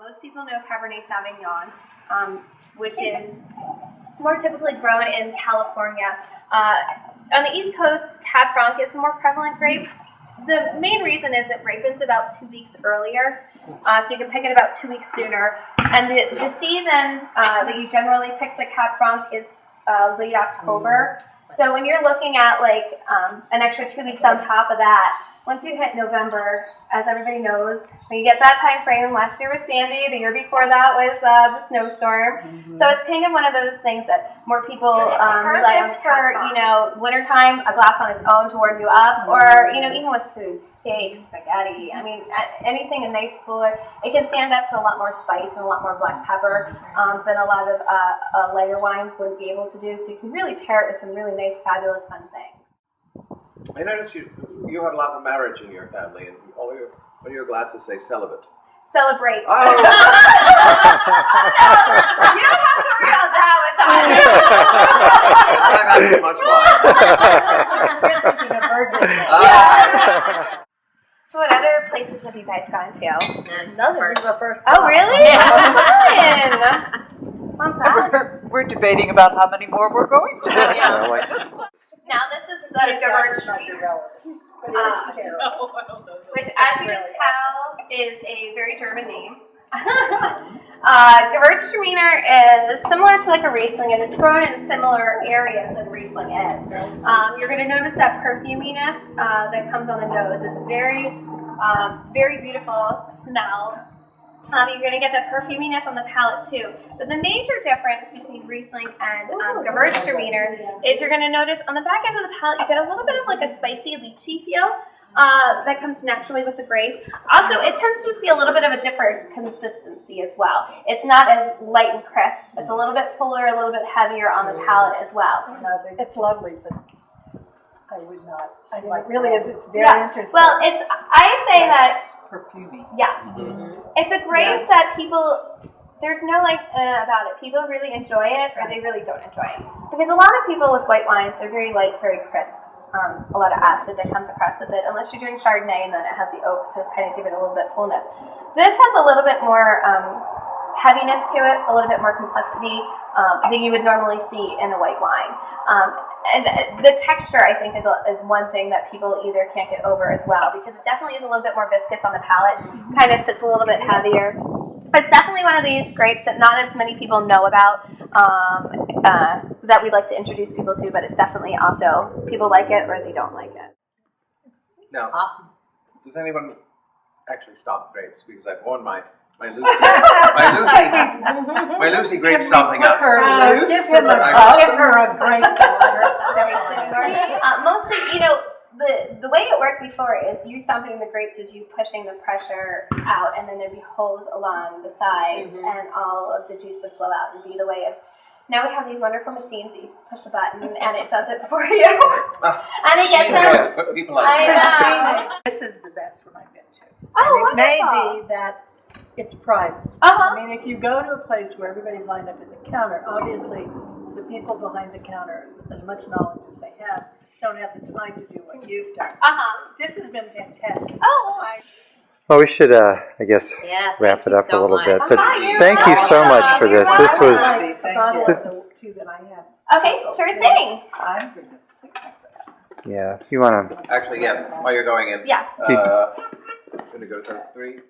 Most people know Cabernet Sauvignon, which is more typically grown in California. On the East Coast, Cab Franc is a more prevalent grape. The main reason is it ripens about 2 weeks earlier, so you can pick it about 2 weeks sooner. And the season that you generally pick the Cab Franc is late October. So when you're looking at like an extra 2 weeks on top of that, once you hit November, as everybody knows, when you get that time frame, last year was Sandy, the year before that was the snowstorm. So it's kind of one of those things that more people rely on for, wintertime, a glass on its own to warm you up, or, even with food, steak, spaghetti. I mean, anything in nice cooler, it can stand up to a lot more spice and a lot more black pepper than a lot of lighter wines would be able to do. So you can really pair it with some really nice, fabulous, fun things. I noticed you have a lot of marriage in your family, and all your glasses say celibate. Celebrate. Oh. You don't have to worry about that with us. I've had too much wine. So what other places have you guys gone to? Another. This is our first. Oh, really? Yeah. We're debating about how many more we're going to. Yeah. Now this is the Gewürztraminer, which, as you can tell, is a very German name. Gewürztraminer is similar to like a Riesling, and it's grown in similar areas than Riesling is. You're going to notice that perfuminess that comes on the nose. It's very, very beautiful smell. You're going to get that perfuminess on the palate too. But the major difference between Riesling and Gewürztraminer is you're going to notice on the back end of the palate, you get a little bit of like a spicy lychee feel that comes naturally with the grape. Also, it tends to just be a little bit of a different consistency as well. It's not as light and crisp. It's a little bit fuller, a little bit heavier on the palate as well. It's lovely, but I would not. I mean, it really is. It's very interesting. Well, I say that. Perfumey. Yes. It's a grape that people, there's no about it. People really enjoy it or they really don't enjoy it. Because a lot of people with white wines, they're very light, very crisp. A lot of acid that comes across with it, unless you're doing Chardonnay and then it has the oak to kind of give it a little bit fullness. This has a little bit more heaviness to it, a little bit more complexity than you would normally see in a white wine. And the texture, I think, is one thing that people either can't get over as well, because it definitely is a little bit more viscous on the palate, kind of sits a little bit heavier. It's definitely one of these grapes that not as many people know about, that we'd like to introduce people to, but it's definitely also people like it or they don't like it. Now, awesome. Does anyone actually stock grapes? Because I've worn my Lucy grape stomping up. Give her a great mostly, the way it worked before is you stomping the grapes is you pushing the pressure out, and then there'd be holes along the sides, and all of the juice would flow out and be the way of. Now we have these wonderful machines that you just push a button and it does it for you. And it gets it. People like This is the best one I've been to. Oh, and it may be that it's private. I mean, if you go to a place where everybody's lined up at the counter, obviously the people behind the counter, as much knowledge as they have, don't have the time to do what you've done. This has been fantastic. Well, we should, I guess, wrap it up a little bit. But thank you so much for this. This was. Okay, sure thing. I'm going to pick up this. Yeah, if you want to. Actually, yes. While you're going in. Yeah. I'm going to go to those 3.